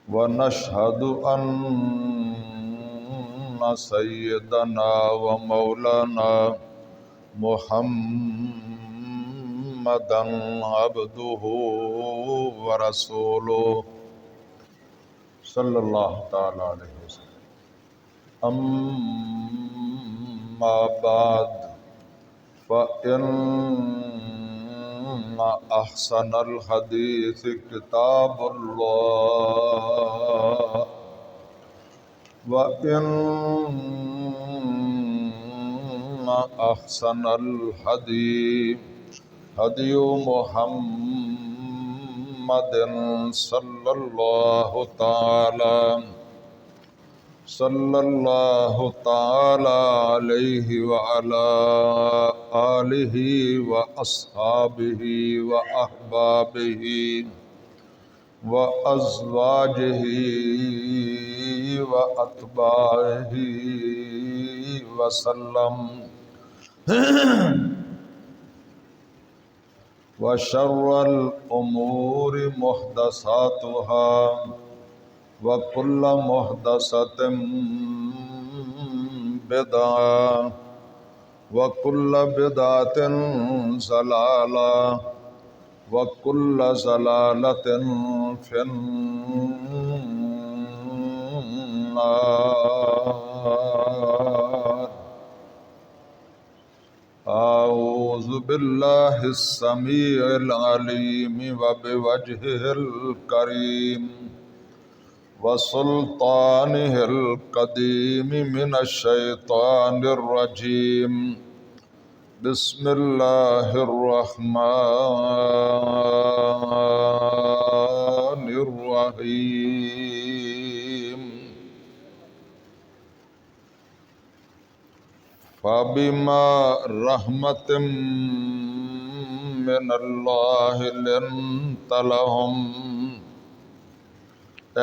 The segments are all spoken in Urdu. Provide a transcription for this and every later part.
ونشهد أن سيدنا ومولانا محمدا عبده ورسوله صلی اللہ تعالی علیہ وسلم. اما بعد فإن أحسن الحديث كتاب الله وإن أحسن الحديث هدي محمد صلى الله تعالى عليه وعلى آله وأصحابه وأحبابه وأزواجه وأتباعه وسلم. وشر الأمور محدثاتها وكل محدثة بدعة وكل بدعة ضلالة وكل ضلالة في النار. أعوذ بالله السميع العليم وبوجهه الكريم وسلطانه القديم من الشيطان الرجيم. بسم الله الرحمن الرحيم. فبما رحمة من الله لنت لهم.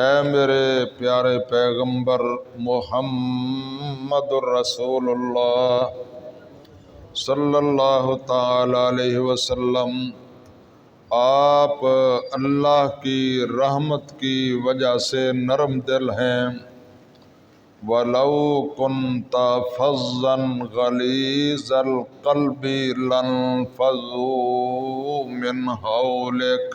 اے میرے پیارے پیغمبر محمد الرسول اللہ صلی اللہ تعالی علیہ وسلم، آپ اللہ کی رحمت کی وجہ سے نرم دل ہیں. وَلَوْ كُنْتَ فَظًّا غَلِيظَ الْقَلْبِ لَانفَضُّوا مِنْ حَوْلِكَ.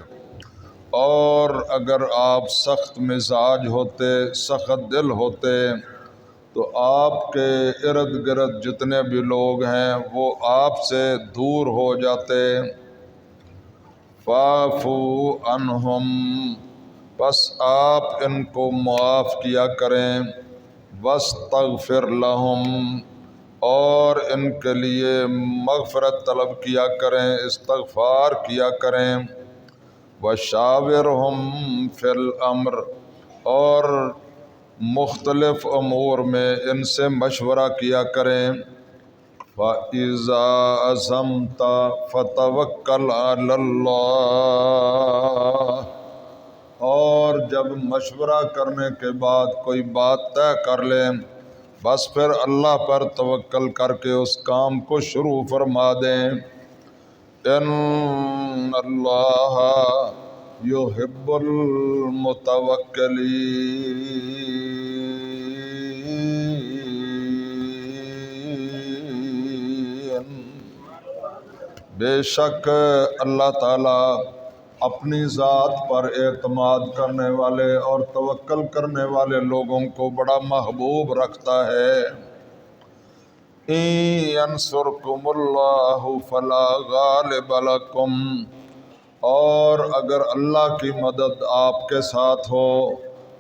اور اگر آپ سخت مزاج ہوتے، سخت دل ہوتے، تو آپ کے ارد گرد جتنے بھی لوگ ہیں وہ آپ سے دور ہو جاتے. فَاعْفُوا عَنْهُمْ، بس آپ ان کو معاف کیا کریں. وَاسْتَغْفِرْ لَهُمْ، اور ان کے لیے مغفرت طلب کیا کریں، استغفار کیا کریں. وَشَاوِرْهُمْ فِي الْأَمْرِ، اور مختلف امور میں ان سے مشورہ کیا کریں. فَإِذَا عَزَمْتَ فَتَوَكَّلْ عَلَى اللَّهِ، اور جب مشورہ کرنے کے بعد کوئی بات طے کر لیں بس پھر اللہ پر توکل کر کے اس کام کو شروع فرما دیں. ان اللہ یحب المتوکلین. بے شک اللہ تعالی اپنی ذات پر اعتماد کرنے والے اور توکل کرنے والے لوگوں کو بڑا محبوب رکھتا ہے. اِن يَنْصُرْكُمُ اللَّهُ فَلَا غَالِبَ لَكُمْ، اور اگر اللہ کی مدد آپ کے ساتھ ہو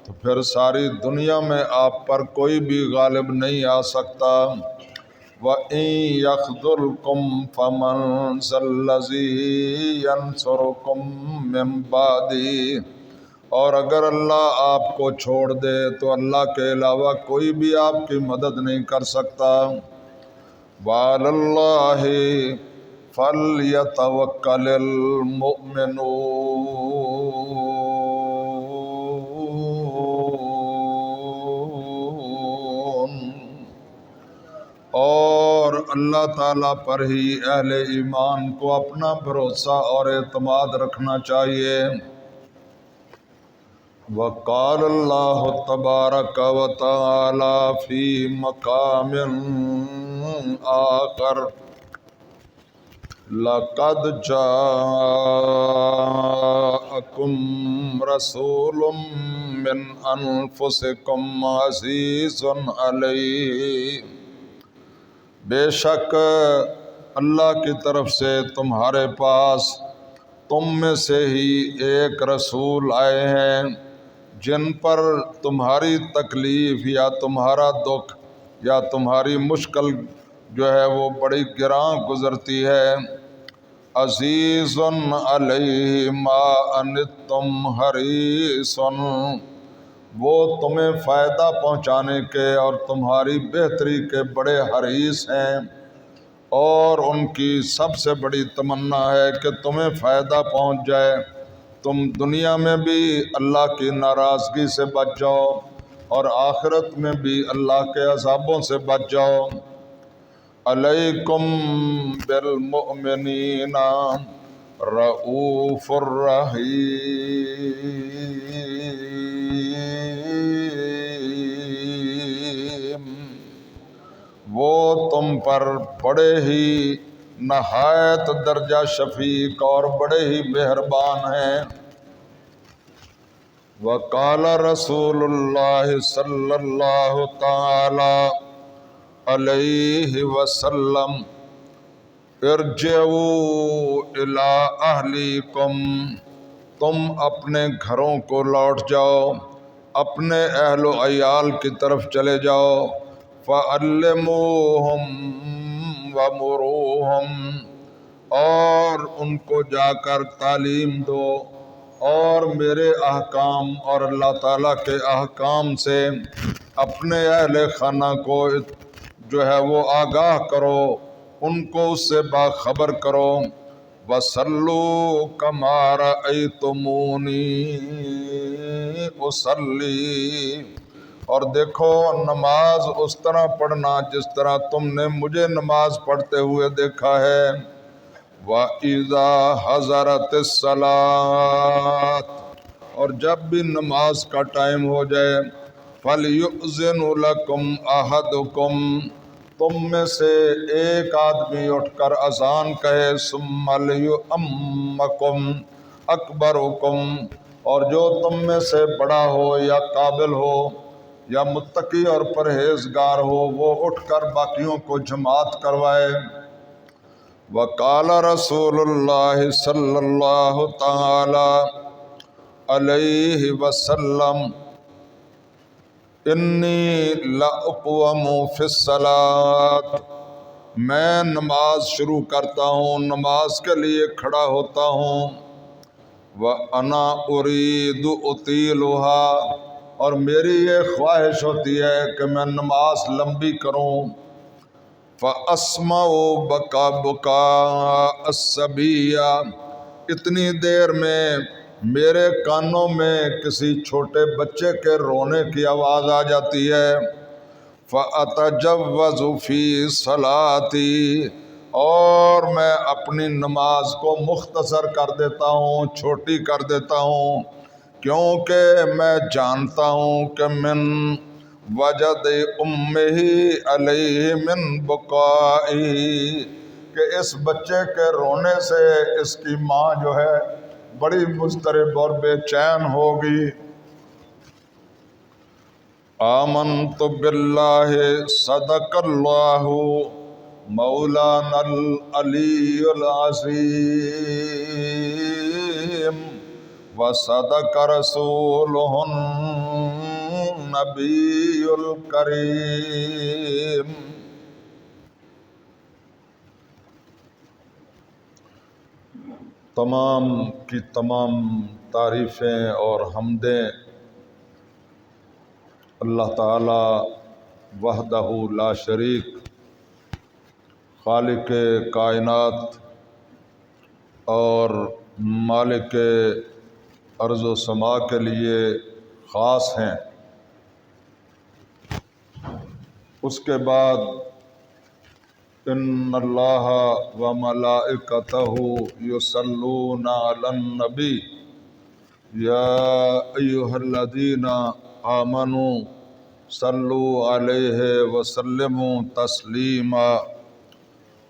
تو پھر ساری دنیا میں آپ پر کوئی بھی غالب نہیں آ سکتا. وَإِن يَخْذُلْكُمْ فَمَنْ ذَا الَّذِي يَنْصُرُكُمْ مِنْ بَعْدِهِ، اور اگر اللہ آپ کو چھوڑ دے تو اللہ کے علاوہ کوئی بھی آپ کی مدد نہیں کر سکتا. وَعَلَى اللَّهِ فَلْيَتَوَكَّلِ الْمُؤْمِنُونَ، اور اللہ تعالیٰ پر ہی اہل ایمان کو اپنا بھروسہ اور اعتماد رکھنا چاہیے. وقال اللہ تبارک و تعالی فی مقام آخر لقد جاءکم رسول من انفسکم عزیز علیہ، بے شک اللہ کی طرف سے تمہارے پاس تم میں سے ہی ایک رسول آئے ہیں جن پر تمہاری تکلیف یا تمہارا دکھ یا تمہاری مشکل جو ہے وہ بڑی گراں گزرتی ہے۔ عزیز علیہ ما عنتم حریص، وہ تمہیں فائدہ پہنچانے کے اور تمہاری بہتری کے بڑے حریص ہیں، اور ان کی سب سے بڑی تمنا ہے کہ تمہیں فائدہ پہنچ جائے، تم دنیا میں بھی اللہ کی ناراضگی سے بچ جاؤ اور آخرت میں بھی اللہ کے عذابوں سے بچ جاؤ۔ علیکم بالمؤمنین رؤوف الرحیم، وہ تم پر بڑے ہی نہایت درجہ شفیق اور بڑے ہی مہربان ہیں۔ وقال رسول اللہ صلی اللہ تعالی علیہ وسلم ارجعوا الی اہلیکم، تم اپنے گھروں کو لوٹ جاؤ، اپنے اہل و عیال کی طرف چلے جاؤ، فعلموہم ومروہم، اور ان کو جا کر تعلیم دو اور میرے احکام اور اللہ تعالیٰ کے احکام سے اپنے اہل خانہ کو جو ہے وہ آگاہ کرو، ان کو اس سے باخبر کرو۔ وَصَلُّوا كَمَا رَأَيْتُمُونِي أُصَلِّي، اور دیکھو نماز اس طرح پڑھنا جس طرح تم نے مجھے نماز پڑھتے ہوئے دیکھا ہے۔ وَإِذَا حَضَرَتِ الصَّلَاةُ، اور جب بھی نماز کا ٹائم ہو جائے، فَلْيُؤْذِنْ لَكُمْ أَحَدُكُمْ، تم میں سے ایک آدمی اٹھ کر اذان کہے، ثُمَّ لِيُؤَمَّكُمْ أَكْبَرُكُمْ، اور جو تم میں سے بڑا ہو یا قابل ہو یا متقی اور پرہیزگار ہو وہ اٹھ کر باقیوں کو جماعت کروائے۔ وقال رسول اللہ صلی اللہ تعالی علیہ وسلم انی لأقوم فی الصلاۃ، میں نماز شروع کرتا ہوں، نماز کے لیے کھڑا ہوتا ہوں، وَأَنَا أُرِيدُ أُطِيلُهَا، اور میری یہ خواہش ہوتی ہے کہ میں نماز لمبی کروں۔ فَأَسْمَعُ بُكَاءَ الصَّبِيَّ، اتنی دیر میں میرے کانوں میں کسی چھوٹے بچے کے رونے کی آواز آ جاتی ہے۔ فَأَتَجَوَّزُ فِي صَلَاتِي، اور میں اپنی نماز کو مختصر کر دیتا ہوں، چھوٹی کر دیتا ہوں، کیونکہ میں جانتا ہوں کہ من وجد امہ علیہ من بکائی، کہ اس بچے کے رونے سے اس کی ماں جو ہے بڑی مضطرب اور بے چین ہوگی۔ آمنت باللہ صدق اللہ مولانا العلی العظیم وصدق رسولہ النبی الکریم۔ تمام کی تمام تعریفیں اور حمدیں اللہ تعالی وحدہ لا شریک، خالق کائنات اور مالک ارض و سما کے لیے خاص ہیں۔ اس کے بعد ان اللہ و ملائکتہ یصلون علی النبی، یا ایھا الذین آمنوا صلوا علیہ وسلموا تسلیما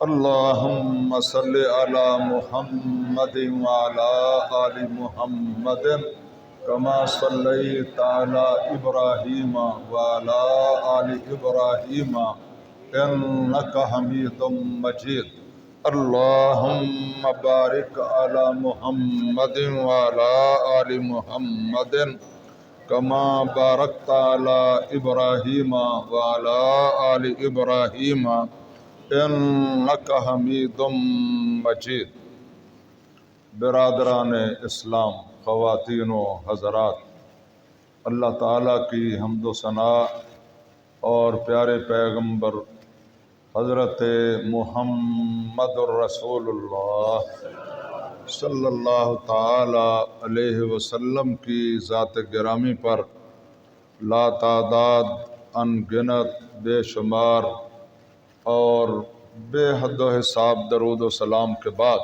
اللہم صل علی محمد وعلی آل محمد کما صلیت علی ابراہیم وعلی آل ابراہیم انک حمید مجید اللہم بارک علی محمد وعلی آل محمد کما بارکت علی ابراہیم وعلی آل ابراہیم انک حمید مجید۔ برادران اسلام، خواتین و حضرات، اللہ تعالیٰ کی حمد و ثناء اور پیارے پیغمبر حضرت محمد الرسول اللہ صلی اللہ تعالی علیہ وسلم کی ذات گرامی پر لا تعداد ان گنت بے شمار اور بے حد و حساب درود و سلام کے بعد،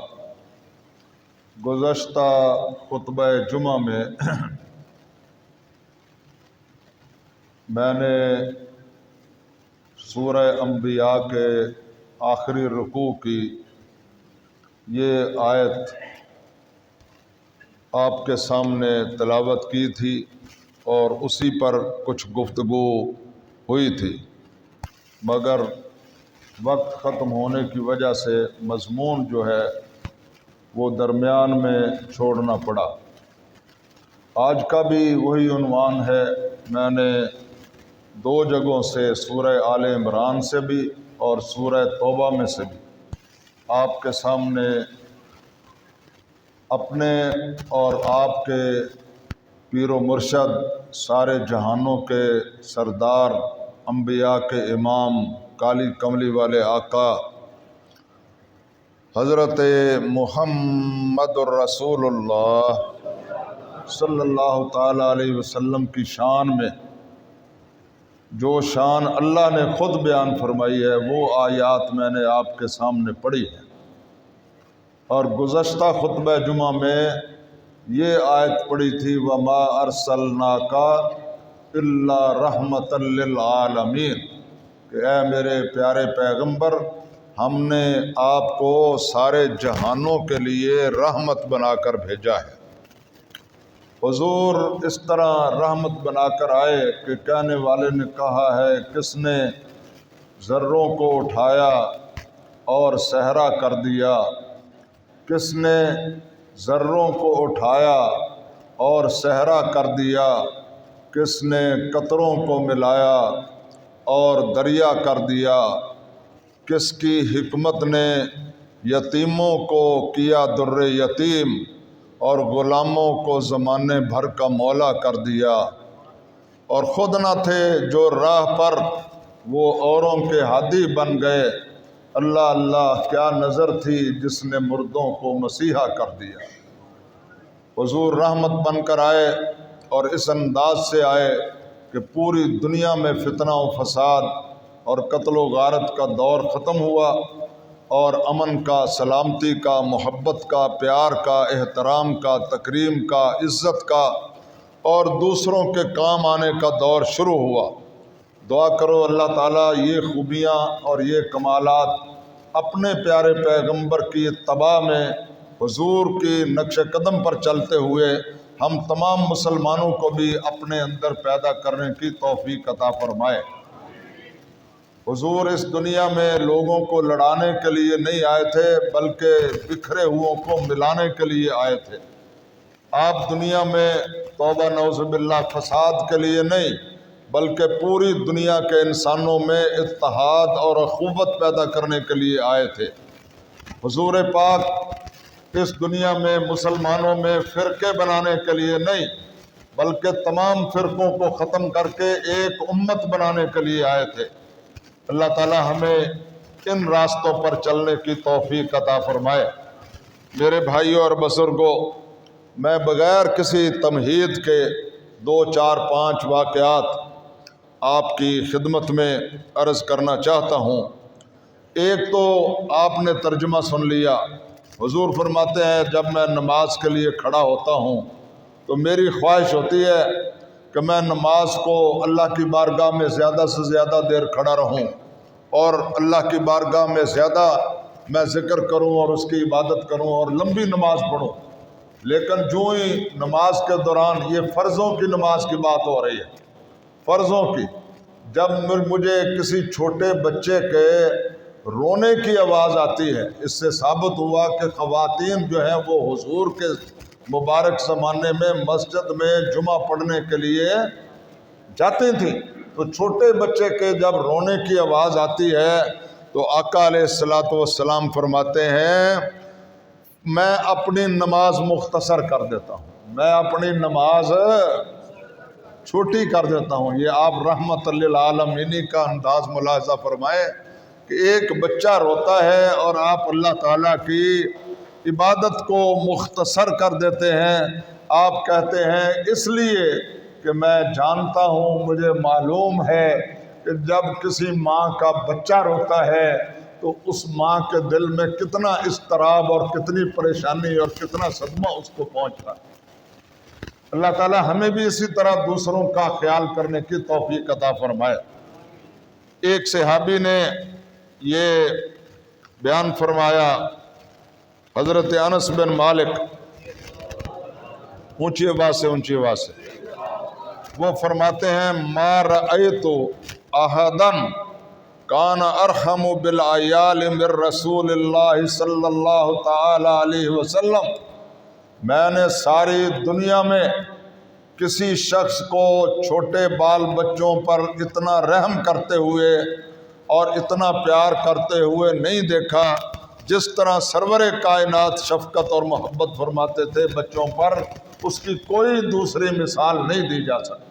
گزشتہ خطبہ جمعہ میں میں نے سورہ انبیاء کے آخری رکوع کی یہ آیت آپ کے سامنے تلاوت کی تھی اور اسی پر کچھ گفتگو ہوئی تھی، مگر وقت ختم ہونے کی وجہ سے مضمون جو ہے وہ درمیان میں چھوڑنا پڑا۔ آج کا بھی وہی عنوان ہے۔ میں نے دو جگہوں سے، سورہ آل عمران سے بھی اور سورہ توبہ میں سے بھی، آپ کے سامنے اپنے اور آپ کے پیر و مرشد، سارے جہانوں کے سردار، انبیاء کے امام، کالی کملی والے آقا حضرت محمد الرسول اللہ صلی اللہ تعالی علیہ وسلم کی شان میں جو شان اللہ نے خود بیان فرمائی ہے، وہ آیات میں نے آپ کے سامنے پڑھی ہے۔ اور گزشتہ خطبہ جمعہ میں یہ آیت پڑھی تھی، وَمَا أَرْسَلْنَاكَ إِلَّا رَحْمَةً لِّلْعَالَمِينَ، کہ اے میرے پیارے پیغمبر، ہم نے آپ کو سارے جہانوں کے لیے رحمت بنا کر بھیجا ہے۔ حضور اس طرح رحمت بنا کر آئے کہ کہنے والے نے کہا ہے، کس نے ذروں کو اٹھایا اور صحرا کر دیا، کس نے ذروں کو اٹھایا اور صحرا کر دیا، کس نے قطروں کو ملایا اور دریا کر دیا، کس کی حکمت نے یتیموں کو کیا در یتیم اور غلاموں کو زمانے بھر کا مولا کر دیا، اور خود نہ تھے جو راہ پر وہ اوروں کے ہادی بن گئے۔ اللہ اللہ، کیا نظر تھی جس نے مردوں کو مسیحا کر دیا۔ حضور رحمت بن کر آئے اور اس انداز سے آئے کہ پوری دنیا میں فتنہ و فساد اور قتل و غارت کا دور ختم ہوا، اور امن کا، سلامتی کا، محبت کا، پیار کا، احترام کا، تکریم کا، عزت کا اور دوسروں کے کام آنے کا دور شروع ہوا۔ دعا کرو اللہ تعالیٰ یہ خوبیاں اور یہ کمالات اپنے پیارے پیغمبر کی اتباع میں حضور کی نقش قدم پر چلتے ہوئے ہم تمام مسلمانوں کو بھی اپنے اندر پیدا کرنے کی توفیق عطا فرمائے۔ حضور اس دنیا میں لوگوں کو لڑانے کے لیے نہیں آئے تھے، بلکہ بکھرے ہوئوں کو ملانے کے لیے آئے تھے۔ آپ دنیا میں توبہ نعوذ باللہ فساد کے لیے نہیں، بلکہ پوری دنیا کے انسانوں میں اتحاد اور اخوت پیدا کرنے کے لیے آئے تھے۔ حضور پاک اس دنیا میں مسلمانوں میں فرقے بنانے کے لیے نہیں، بلکہ تمام فرقوں کو ختم کر کے ایک امت بنانے کے لیے آئے تھے۔ اللہ تعالی ہمیں ان راستوں پر چلنے کی توفیق عطا فرمائے۔ میرے بھائیوں اور بزرگوں، میں بغیر کسی تمہید کے 2 4 5 واقعات آپ کی خدمت میں عرض کرنا چاہتا ہوں۔ ایک تو آپ نے ترجمہ سن لیا۔ حضور فرماتے ہیں جب میں نماز کے لیے کھڑا ہوتا ہوں تو میری خواہش ہوتی ہے کہ میں نماز کو اللہ کی بارگاہ میں زیادہ سے زیادہ دیر کھڑا رہوں اور اللہ کی بارگاہ میں زیادہ میں ذکر کروں اور اس کی عبادت کروں اور لمبی نماز پڑھوں. لیکن جو ہی نماز کے دوران یہ فرضوں کی نماز کی بات ہو رہی ہے، فرضوں کی، جب مجھے کسی چھوٹے بچے کے رونے کی آواز آتی ہے، اس سے ثابت ہوا کہ خواتین جو ہیں وہ حضور کے مبارک زمانے میں مسجد میں جمعہ پڑھنے کے لیے جاتی تھیں. تو چھوٹے بچے کے جب رونے کی آواز آتی ہے تو آقا علیہ الصلوۃ والسلام فرماتے ہیں میں اپنی نماز مختصر کر دیتا ہوں، میں اپنی نماز چھوٹی کر دیتا ہوں. یہ آپ رحمت للعالمین کا انداز ملاحظہ فرمائے کہ ایک بچہ روتا ہے اور آپ اللہ تعالیٰ کی عبادت کو مختصر کر دیتے ہیں. آپ کہتے ہیں اس لیے کہ میں جانتا ہوں، مجھے معلوم ہے کہ جب کسی ماں کا بچہ روتا ہے تو اس ماں کے دل میں کتنا اضطراب اور کتنی پریشانی اور کتنا صدمہ اس کو پہنچتا ہے. اللہ تعالی ہمیں بھی اسی طرح دوسروں کا خیال کرنے کی توفیق عطا فرمائے. ایک صحابی نے یہ بیان فرمایا، حضرت انس بن مالک، اونچی آواز سے وہ فرماتے ہیں ما رأیت احدا کان ارحم بالعیال من رسول اللہ صلی اللہ تعالی علیہ وسلم. میں نے ساری دنیا میں کسی شخص کو چھوٹے بال بچوں پر اتنا رحم کرتے ہوئے اور اتنا پیار کرتے ہوئے نہیں دیکھا جس طرح سرور کائنات شفقت اور محبت فرماتے تھے بچوں پر. اس کی کوئی دوسری مثال نہیں دی جا سکتی.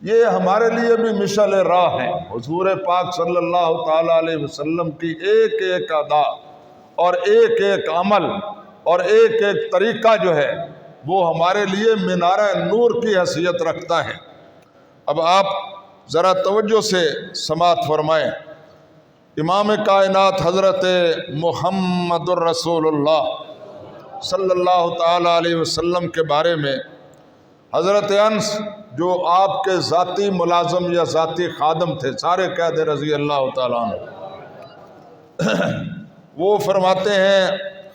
یہ ہمارے لیے بھی مشعل راہ ہیں. حضور پاک صلی اللہ تعالی علیہ وسلم کی ایک ایک ادا اور ایک ایک عمل اور ایک ایک طریقہ جو ہے وہ ہمارے لیے مینارہ نور کی حیثیت رکھتا ہے. اب آپ ذرا توجہ سے سماعت فرمائیں. امام کائنات حضرت محمد الرسول اللہ صلی اللہ تعالی علیہ وسلم کے بارے میں حضرت انس جو آپ کے ذاتی ملازم یا ذاتی خادم تھے، سارے کہہ دے رضی اللہ تعالیٰ عنہ، وہ فرماتے ہیں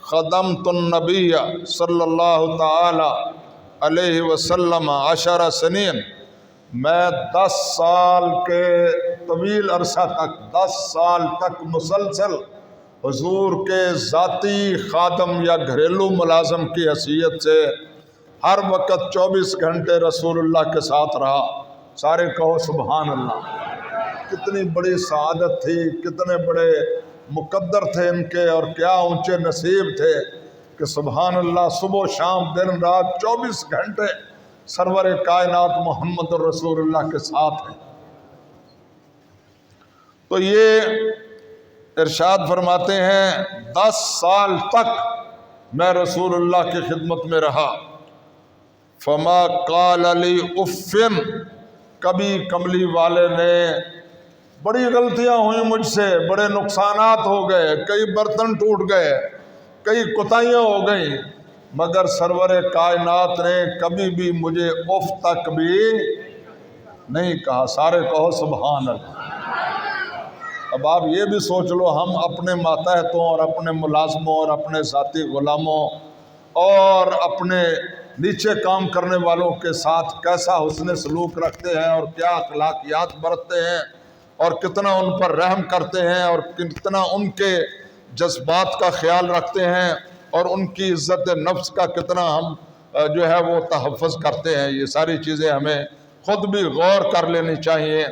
خدمت النبی صلی اللہ تعالی علیہ وسلم 10 سنین، میں 10 سال کے طویل عرصہ تک، 10 سال تک مسلسل حضور کے ذاتی خادم یا گھریلو ملازم کی حیثیت سے ہر وقت 24 گھنٹے رسول اللہ کے ساتھ رہا. سارے کہو سبحان اللہ. کتنی بڑی سعادت تھی، کتنے بڑے مقدر تھے ان کے، اور کیا اونچے نصیب تھے کہ سبحان اللہ صبح و شام دن رات 24 گھنٹے سرور کائنات محمد رسول اللہ کے ساتھ ہیں. تو یہ ارشاد فرماتے ہیں 10 سال تک میں رسول اللہ کی خدمت میں رہا. فما قال لی افن، کبھی کملی والے نے، بڑی غلطیاں ہوئیں مجھ سے، بڑے نقصانات ہو گئے، کئی برتن ٹوٹ گئے، کئی کوتاہیاں ہو گئیں، مگر سرور کائنات نے کبھی بھی مجھے اف تک بھی نہیں کہا. سارے کہو سبحان اللہ. اب آپ یہ بھی سوچ لو ہم اپنے ماتحتوں اور اپنے ملازموں اور اپنے ذاتی غلاموں اور اپنے نیچے کام کرنے والوں کے ساتھ کیسا حسن سلوک رکھتے ہیں اور کیا اخلاقیات برتتے ہیں اور کتنا ان پر رحم کرتے ہیں اور کتنا ان کے جذبات کا خیال رکھتے ہیں اور ان کی عزت نفس کا کتنا ہم جو ہے وہ تحفظ کرتے ہیں. یہ ساری چیزیں ہمیں خود بھی غور کر لینی چاہیے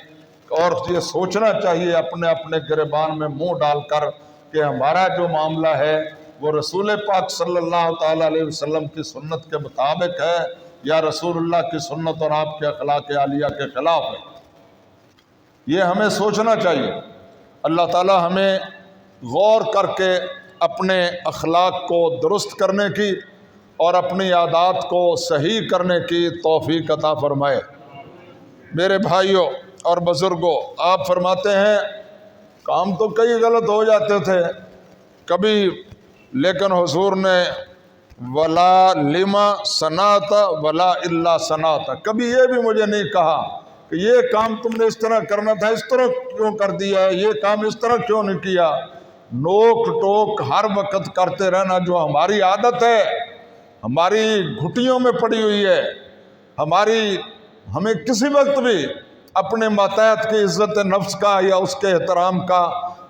اور یہ سوچنا چاہیے اپنے اپنے گریبان میں منہ ڈال کر کہ ہمارا جو معاملہ ہے وہ رسول پاک صلی اللہ تعالی علیہ وسلم کی سنت کے مطابق ہے یا رسول اللہ کی سنت اور آپ کے اخلاق عالیہ کے خلاف ہے. یہ ہمیں سوچنا چاہیے. اللہ تعالی ہمیں غور کر کے اپنے اخلاق کو درست کرنے کی اور اپنی عادات کو صحیح کرنے کی توفیق عطا فرمائے. میرے بھائیوں اور بزرگوں، آپ فرماتے ہیں کام تو کئی غلط ہو جاتے تھے کبھی، لیکن حضور نے ولا لما صنعت ولا الا صنعت، کبھی یہ بھی مجھے نہیں کہا کہ یہ کام تم نے اس طرح کرنا تھا، اس طرح کیوں کر دیا ہے، یہ کام اس طرح کیوں نہیں کیا۔ نوک ٹوک ہر وقت کرتے رہنا جو ہماری عادت ہے، ہماری گھٹیوں میں پڑی ہوئی ہے، ہمیں کسی وقت بھی اپنے ماتحت کی عزت نفس کا یا اس کے احترام کا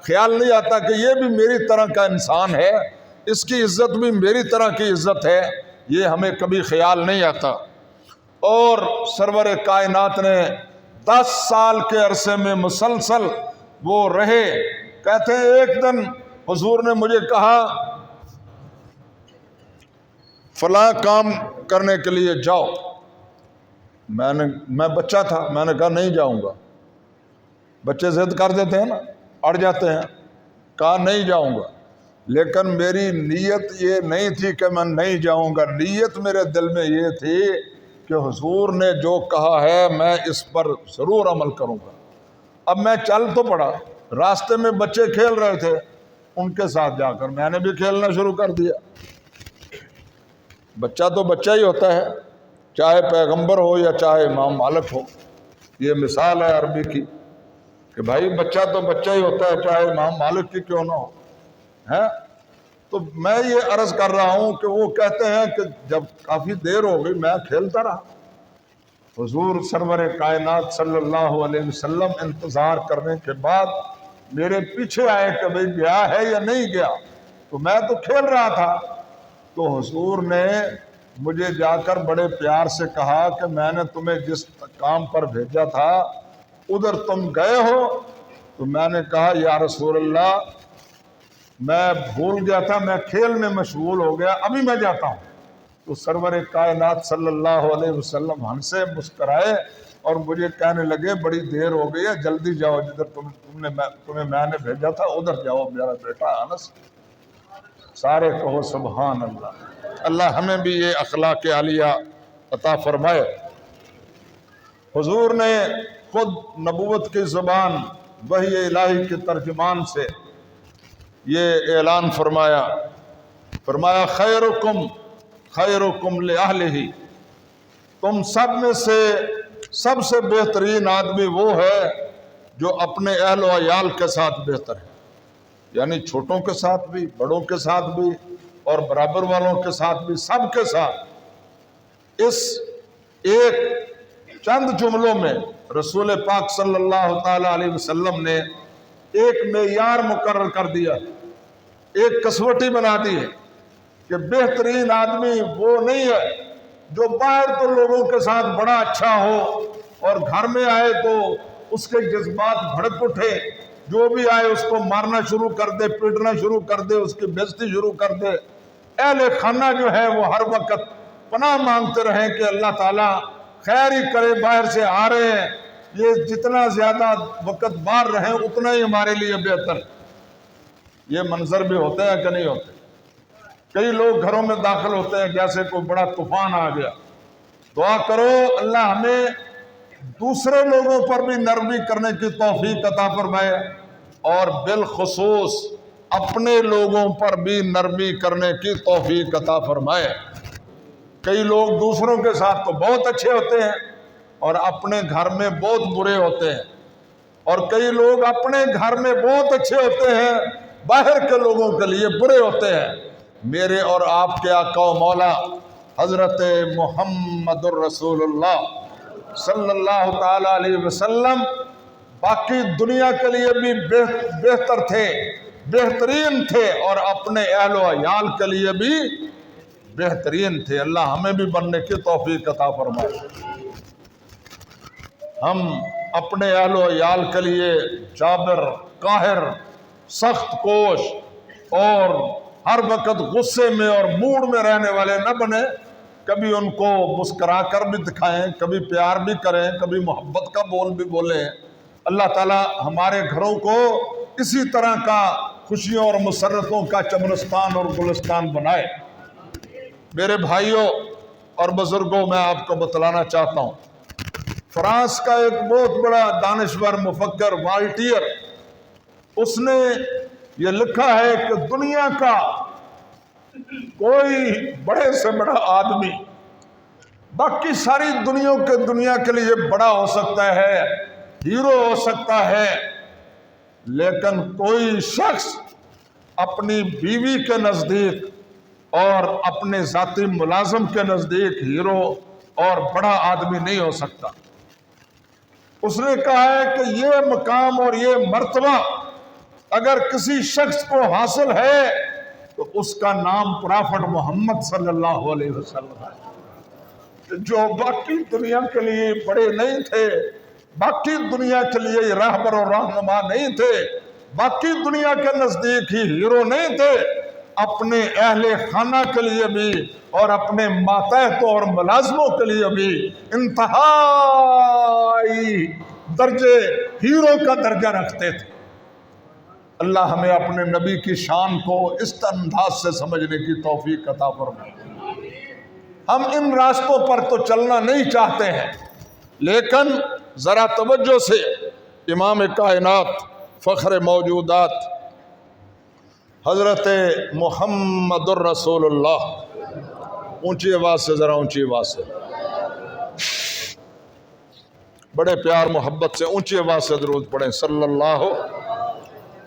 خیال نہیں آتا کہ یہ بھی میری طرح کا انسان ہے، اس کی عزت بھی میری طرح کی عزت ہے، یہ ہمیں کبھی خیال نہیں آتا۔ اور سرور کائنات نے 10 سال کے عرصے میں مسلسل وہ رہے۔ کہتے ہیں ایک دن حضور نے مجھے کہا فلاں کام کرنے کے لیے جاؤ، میں بچہ تھا، میں نے کہا نہیں جاؤں گا، بچے ضد کر دیتے ہیں نا، اڑ جاتے ہیں، کہا نہیں جاؤں گا، لیکن میری نیت یہ نہیں تھی کہ میں نہیں جاؤں گا، نیت میرے دل میں یہ تھی کہ حضور نے جو کہا ہے میں اس پر ضرور عمل کروں گا۔ اب میں چل تو پڑا، راستے میں بچے کھیل رہے تھے، ان کے ساتھ جا کر میں نے بھی کھیلنا شروع کر دیا۔ بچہ تو بچہ ہی ہوتا ہے، چاہے پیغمبر ہو یا چاہے امام مالک ہو، یہ مثال ہے عربی کی کہ بھائی بچہ تو بچہ ہی ہوتا ہے، چاہے امام مالک کی کیوں نہ ہو ہے۔ تو میں یہ عرض کر رہا ہوں کہ وہ کہتے ہیں کہ جب کافی دیر ہو گئی میں کھیلتا رہا، حضور سرور کائنات صلی اللہ علیہ وسلم انتظار کرنے کے بعد میرے پیچھے آئے کہ بھئی گیا ہے یا نہیں گیا، تو میں تو کھیل رہا تھا۔ تو حضور نے مجھے جا کر بڑے پیار سے کہا کہ میں نے تمہیں جس کام پر بھیجا تھا ادھر تم گئے ہو؟ تو میں نے کہا یا رسول اللہ میں بھول گیا تھا، میں کھیل میں مشغول ہو گیا، ابھی میں جاتا ہوں۔ تو سرور کائنات صلی اللہ علیہ وسلم ہنسے مسکرائے اور مجھے کہنے لگے بڑی دیر ہو گئی ہے، جلدی جاؤ، جدھر تمہیں میں نے بھیجا تھا ادھر جاؤ میرا بیٹا انس۔ سارے کہو سبحان اللہ۔ اللہ ہمیں بھی یہ اخلاق عالیہ عطا فرمائے۔ حضور نے خود نبوت کی زبان وحی الہی کے ترجمان سے یہ اعلان فرمایا خیرکم خیرکم لأہلہ، تم سب میں سے سب سے بہترین آدمی وہ ہے جو اپنے اہل و عیال کے ساتھ بہتر ہے، یعنی چھوٹوں کے ساتھ بھی، بڑوں کے ساتھ بھی، اور برابر والوں کے ساتھ بھی، سب کے ساتھ۔ اس ایک چند جملوں میں رسول پاک صلی اللہ تعالی علیہ وسلم نے ایک معیار مقرر کر دیا، ایک کسوٹی بنا دی ہے کہ بہترین آدمی وہ نہیں ہے جو باہر تو لوگوں کے ساتھ بڑا اچھا ہو اور گھر میں آئے تو اس کے جذبات بھڑک اٹھے، جو بھی آئے اس کو مارنا شروع کر دے، پیٹنا شروع کر دے، اس کی بےزتی شروع کر دے۔ اہل خانہ جو ہے وہ ہر وقت پناہ مانگتے رہیں کہ اللہ تعالیٰ خیر ہی کرے، باہر سے آ رہے ہیں، یہ جتنا زیادہ وقت باہر رہیں اتنا ہی ہمارے لیے بہتر۔ یہ منظر بھی ہوتے ہیں کہ نہیں ہوتے؟ کئی لوگ گھروں میں داخل ہوتے ہیں جیسے کوئی بڑا طوفان آ گیا۔ دعا کرو اللہ ہمیں دوسرے لوگوں پر بھی نرمی کرنے کی توفیق عطا فرمائے، اور بالخصوص اپنے لوگوں پر بھی نرمی کرنے کی توفیق عطا فرمائے۔ کئی لوگ دوسروں کے ساتھ تو بہت اچھے ہوتے ہیں اور اپنے گھر میں بہت برے ہوتے ہیں، اور کئی لوگ اپنے گھر میں بہت اچھے ہوتے ہیں، باہر کے لوگوں کے لیے برے ہوتے ہیں۔ میرے اور آپ کے آقا و مولا حضرت محمد الرسول اللہ صلی اللہ تعالی علیہ وسلم باقی دنیا کے لیے بھی بہتر تھے، بہترین تھے، اور اپنے اہل و عیال کے لیے بھی بہترین تھے۔ اللہ ہمیں بھی بننے کی توفیق عطا فرمائے۔ ہم اپنے اہل و عیال کے لیے جابر، قاہر، سخت کوش اور ہر وقت غصے میں اور موڈ میں رہنے والے نہ بنے۔ کبھی ان کو مسکرا کر بھی دکھائیں، کبھی پیار بھی کریں، کبھی محبت کا بول بھی بولیں۔ اللہ تعالی ہمارے گھروں کو اسی طرح کا خوشیوں اور مسرتوں کا چمنستان اور گلستان بنائے۔ میرے بھائیوں اور بزرگوں، میں آپ کو بتلانا چاہتا ہوں، فرانس کا ایک بہت بڑا دانشور مفکر والٹیئر، اس نے یہ لکھا ہے کہ دنیا کا کوئی بڑے سے بڑا آدمی باقی ساری دنیا کے لیے بڑا ہو سکتا ہے، ہیرو ہو سکتا ہے، لیکن کوئی شخص اپنی بیوی کے نزدیک اور اپنے ذاتی ملازم کے نزدیک ہیرو اور بڑا آدمی نہیں ہو سکتا۔ اس نے کہا ہے کہ یہ مقام اور یہ مرتبہ اگر کسی شخص کو حاصل ہے تو اس کا نام پرافٹ محمد صلی اللہ علیہ وسلم ہے، جو باقی دنیا کے لیے بڑے نہیں تھے، باقی دنیا کے لیے راہبر اور رہنما نہیں تھے، باقی دنیا کے نزدیک ہی ہیرو نہیں تھے، اپنے اہل خانہ کے لیے بھی اور اپنے ماتحتوں اور ملازموں کے لیے بھی انتہائی درجے ہیرو کا درجہ رکھتے تھے۔ اللہ ہمیں اپنے نبی کی شان کو اس انداز سے سمجھنے کی توفیق عطا فرمائے۔ ہم ان راستوں پر تو چلنا نہیں چاہتے ہیں، لیکن ذرا توجہ سے امام کائنات فخر موجودات حضرت محمد الرسول اللہ، اونچی آواز سے، ذرا اونچی آواز سے، بڑے پیار محبت سے اونچی آواز سے درود پڑھیں صلی اللہ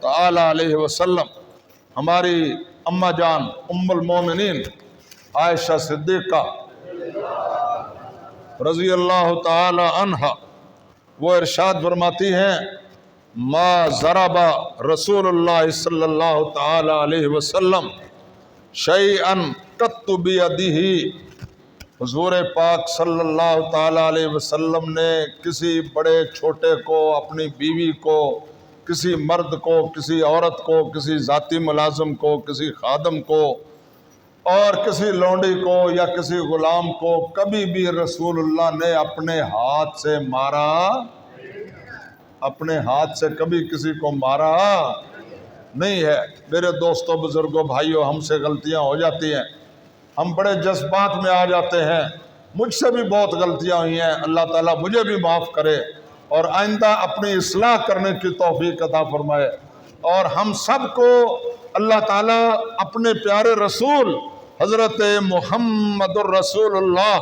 تعالی علیہ وسلم۔ ہماری اماں جان ام المومنین عائشہ صدیقہ رضی اللہ تعالی عنہا وہ ارشاد فرماتی ہیں، ما ضرب رسول اللہ صلی اللہ تعالی علیہ وسلم شیئا قط بیدہ، حضور پاک صلی اللہ تعالی علیہ وسلم نے کسی بڑے چھوٹے کو، اپنی بیوی کو، کسی مرد کو، کسی عورت کو، کسی ذاتی ملازم کو، کسی خادم کو اور کسی لونڈی کو یا کسی غلام کو کبھی بھی رسول اللہ نے اپنے ہاتھ سے مارا، اپنے ہاتھ سے کبھی کسی کو مارا نہیں ہے۔ میرے دوستوں، بزرگوں، بھائیوں، ہم سے غلطیاں ہو جاتی ہیں، ہم بڑے جذبات میں آ جاتے ہیں، مجھ سے بھی بہت غلطیاں ہوئی ہیں، اللہ تعالیٰ مجھے بھی معاف کرے اور آئندہ اپنی اصلاح کرنے کی توفیق عطا فرمائے، اور ہم سب کو اللہ تعالیٰ اپنے پیارے رسول حضرت محمد الرسول اللہ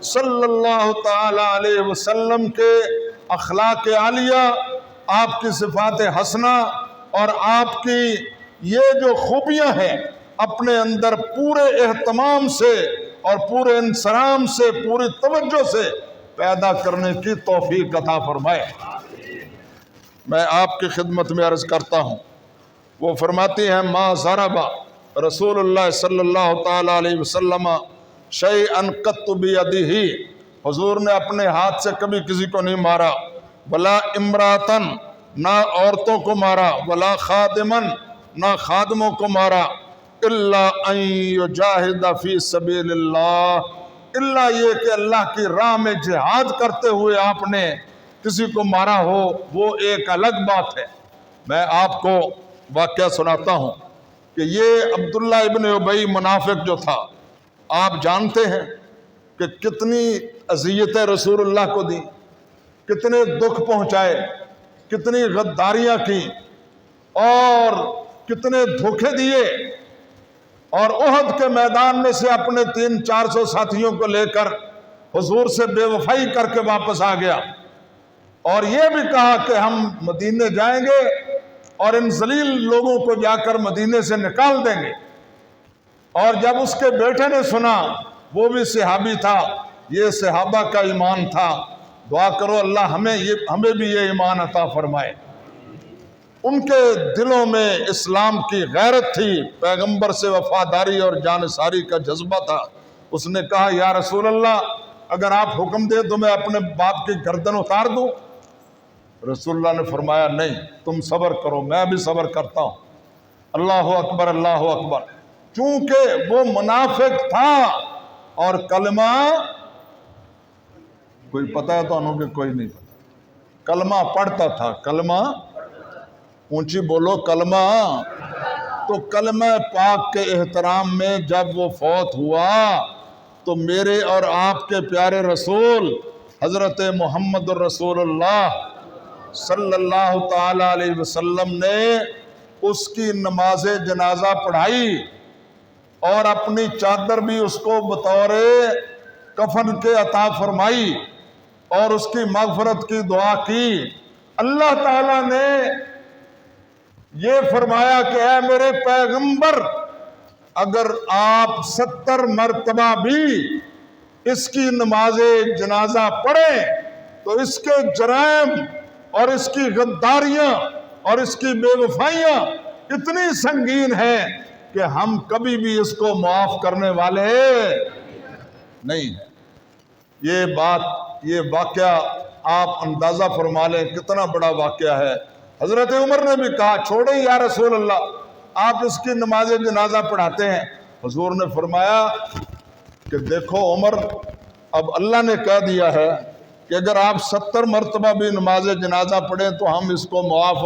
صلی اللہ تعالی علیہ وسلم کے اخلاق عالیہ، آپ کی صفات حسنہ اور آپ کی یہ جو خوبیاں ہیں اپنے اندر پورے اہتمام سے اور پورے انصرام سے، پوری توجہ سے پیدا کرنے کی توفیق عطا فرمائے۔ میں آپ کی خدمت میں عرض کرتا ہوں، وہ فرماتی ہیں، ما ضرب رسول اللہ صلی اللہ تعالی علیہ وسلم شیئا قط بیدہ، حضور نے اپنے ہاتھ سے کبھی کسی کو نہیں مارا، ولا امراتن، نہ عورتوں کو مارا، ولا خادمن، نہ خادموں کو مارا، الا ان یجاہد فی سبیل اللہ، الا یہ کہ اللہ کی راہ میں جہاد کرتے ہوئے آپ نے کسی کو مارا ہو، وہ ایک الگ بات ہے۔ میں آپ کو واقعہ سناتا ہوں کہ یہ عبداللہ ابن ابی منافق جو تھا، آپ جانتے ہیں کہ کتنی اذیتیں رسول اللہ کو دی، کتنے دکھ پہنچائے، کتنی غداریاں کی اور کتنے دھوکے دیے، اور احد کے میدان میں سے اپنے 300-400 ساتھیوں کو لے کر حضور سے بے وفائی کر کے واپس آ گیا، اور یہ بھی کہا کہ ہم مدینے جائیں گے اور ان ذلیل لوگوں کو جا کر مدینے سے نکال دیں گے۔ اور جب اس کے بیٹے نے سنا، وہ بھی صحابی تھا، یہ صحابہ کا ایمان تھا، دعا کرو اللہ ہمیں بھی یہ ایمان عطا فرمائے۔ ان کے دلوں میں اسلام کی غیرت تھی، پیغمبر سے وفاداری اور جانثاری کا جذبہ تھا۔ اس نے کہا، یا رسول اللہ، اگر آپ حکم دیں تو میں اپنے باپ کی گردن اتار دوں؟ رسول اللہ نے فرمایا، نہیں، تم صبر کرو، میں بھی صبر کرتا ہوں۔ اللہ اکبر، اللہ اکبر۔ چونکہ وہ منافق تھا اور کلمہ، کوئی پتہ ہے تو انہوں کہ کوئی نہیں پتہ، کلمہ پڑھتا تھا، کلمہ، اونچی بولو، کلمہ۔ تو کلمہ پاک کے احترام میں جب وہ فوت ہوا تو میرے اور آپ کے پیارے رسول حضرت محمد الرسول اللہ صلی اللہ تعالی علیہ وسلم نے اس کی نماز جنازہ پڑھائی، اور اپنی چادر بھی اس کو بطور کفن کے عطا فرمائی اور اس کی مغفرت کی دعا کی۔ اللہ تعالیٰ نے یہ فرمایا کہ اے میرے پیغمبر، اگر آپ 70 مرتبہ بھی اس کی نماز جنازہ پڑھیں تو اس کے جرائم اور اس کی غداریاں اور اس کی بے وفائیاں اتنی سنگین ہیں کہ ہم کبھی بھی اس کو معاف کرنے والے نہیں ہیں۔ یہ واقعہ آپ اندازہ فرما لیں کتنا بڑا واقعہ ہے۔ حضرت عمر نے بھی کہا چھوڑیں یا رسول اللہ، آپ اس کی نماز جنازہ پڑھاتے ہیں۔ حضور نے فرمایا کہ دیکھو عمر، اب اللہ نے کہہ دیا ہے کہ اگر آپ 70 مرتبہ بھی نماز جنازہ پڑھیں تو ہم اس کو معاف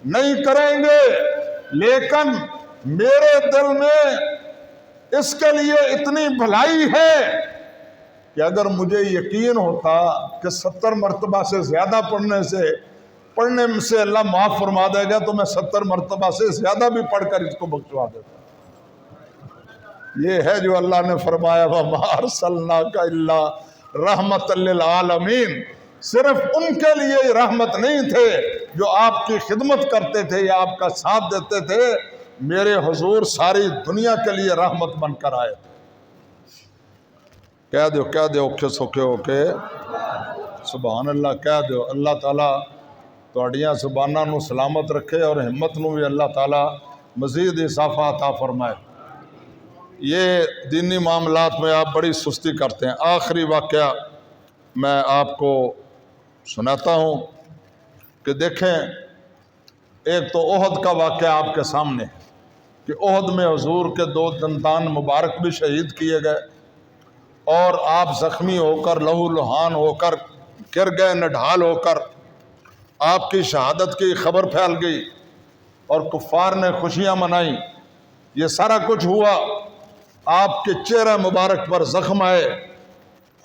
نہیں کریں گے، لیکن میرے دل میں اس کے لیے اتنی بھلائی ہے کہ اگر مجھے یقین ہوتا کہ 70 مرتبہ سے زیادہ پڑھنے سے اللہ معاف فرما دے گا تو میں 70 مرتبہ سے زیادہ بھی پڑھ کر اس کو بخشوا دیتا۔ یہ ہے جو اللہ نے فرمایا وَمَا أَرْسَلْنَاكَ إِلَّا رَحْمَةً لِّلْعَالَمِينَ۔ صرف ان کے لیے رحمت نہیں تھے جو آپ کی خدمت کرتے تھے یا آپ کا ساتھ دیتے تھے، میرے حضور ساری دنیا کے لیے رحمت بن کر آئے تھے۔ کہہ دو اوکھے سوکھے ہو کے سبحان اللہ کہہ دو۔ اللہ تعالیٰ تہاڈیاں زباناں نو سلامت رکھے اور ہمت نو بھی اللہ تعالیٰ مزید اضافہ عطا فرمائے۔ یہ دینی معاملات میں آپ بڑی سستی کرتے ہیں۔ آخری واقعہ میں آپ کو سناتا ہوں کہ دیکھیں، ایک تو احد کا واقعہ آپ کے سامنے کہ احد میں حضور کے 2 دندان مبارک بھی شہید کیے گئے اور آپ زخمی ہو کر لہو لہان ہو کر گر گئے، نڈھال ہو کر آپ کی شہادت کی خبر پھیل گئی اور کفار نے خوشیاں منائیں۔ یہ سارا کچھ ہوا، آپ کے چہرہ مبارک پر زخم آئے،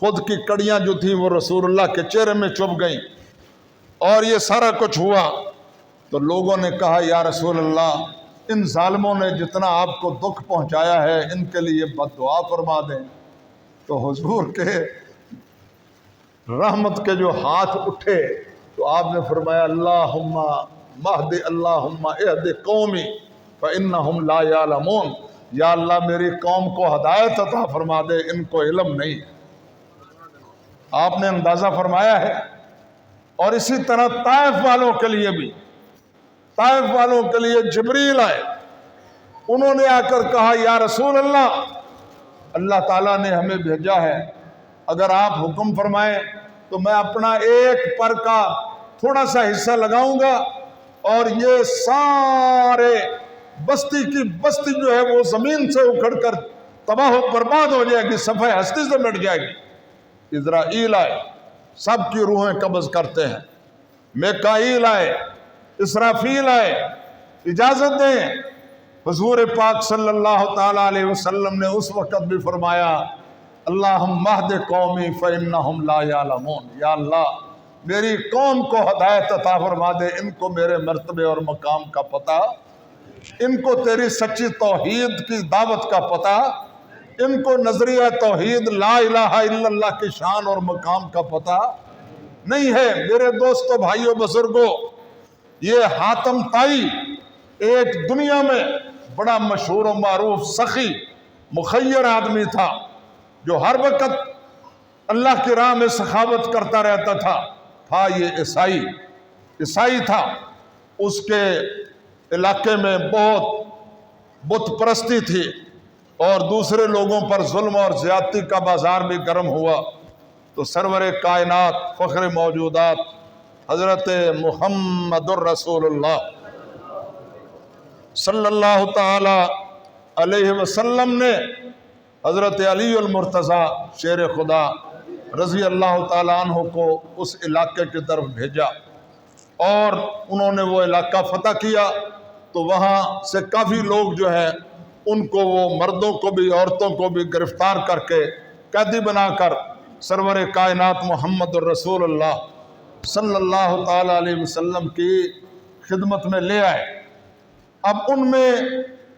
خود کی کڑیاں جو تھیں وہ رسول اللہ کے چہرے میں چبھ گئیں، اور یہ سارا کچھ ہوا تو لوگوں نے کہا یا رسول اللہ، ان ظالموں نے جتنا آپ کو دکھ پہنچایا ہے ان کے لیے بد دعا فرما دیں۔ تو حضور کے رحمت کے جو ہاتھ اٹھے تو آپ نے فرمایا اللہم مہد اللہم اہد قومی فإنہم لا یعلمون، یا اللہ میری قوم کو ہدایت عطا فرما دے، ان کو علم نہیں۔ آپ نے اندازہ فرمایا ہے۔ اور اسی طرح طائف والوں کے لیے بھی، طائف والوں کے لیے جبریل آئے، انہوں نے آ کر کہا یا رسول اللہ، اللہ تعالیٰ نے ہمیں بھیجا ہے، اگر آپ حکم فرمائیں تو میں اپنا ایک پر کا تھوڑا سا حصہ لگاؤں گا اور یہ سارے بستی کی بستی جو ہے وہ زمین سے اکھڑ کر تباہ و برباد ہو جائے گی، صفحہ ہستی سے مٹ جائے گی۔ اسرائیل آئے، سب کی روحیں قبض کرتے ہیں، میکائیل آئے، اسرافیل آئے، اجازت دیں۔ حضور پاک صلی اللہ تعالیٰ علیہ وسلم نے اس وقت بھی فرمایا اللہم اہد قومی فإنہم لا یعلمون، یا اللہ میری قوم کو ہدایت عطا فرما دے، ان کو میرے مرتبے اور مقام کا پتہ، ان کو تیری سچی توحید کی دعوت کا پتہ، ان کو نظریہ توحید لا الہ الا اللہ کی شان اور مقام کا پتہ نہیں ہے۔ میرے دوستو، بھائیو، بزرگو، یہ حاتم طائی ایک دنیا میں بڑا مشہور و معروف سخی مخیر آدمی تھا جو ہر وقت اللہ کی راہ میں سخاوت کرتا رہتا تھا۔ یہ عیسائی تھا، اس کے علاقے میں بہت بت پرستی تھی اور دوسرے لوگوں پر ظلم اور زیادتی کا بازار بھی گرم ہوا تو سرور کائنات فخر موجودات حضرت محمد الرسول اللہ صلی اللہ تعالی علیہ وسلم نے حضرت علی المرتضیٰ شیر خدا رضی اللہ تعالیٰ عنہ کو اس علاقے کی طرف بھیجا اور انہوں نے وہ علاقہ فتح کیا تو وہاں سے کافی لوگ جو ہیں ان کو وہ مردوں کو بھی عورتوں کو بھی گرفتار کر کے قیدی بنا کر سرور کائنات محمد الرسول اللہ صلی اللہ تعالیٰ علیہ وسلم کی خدمت میں لے آئے۔ اب ان میں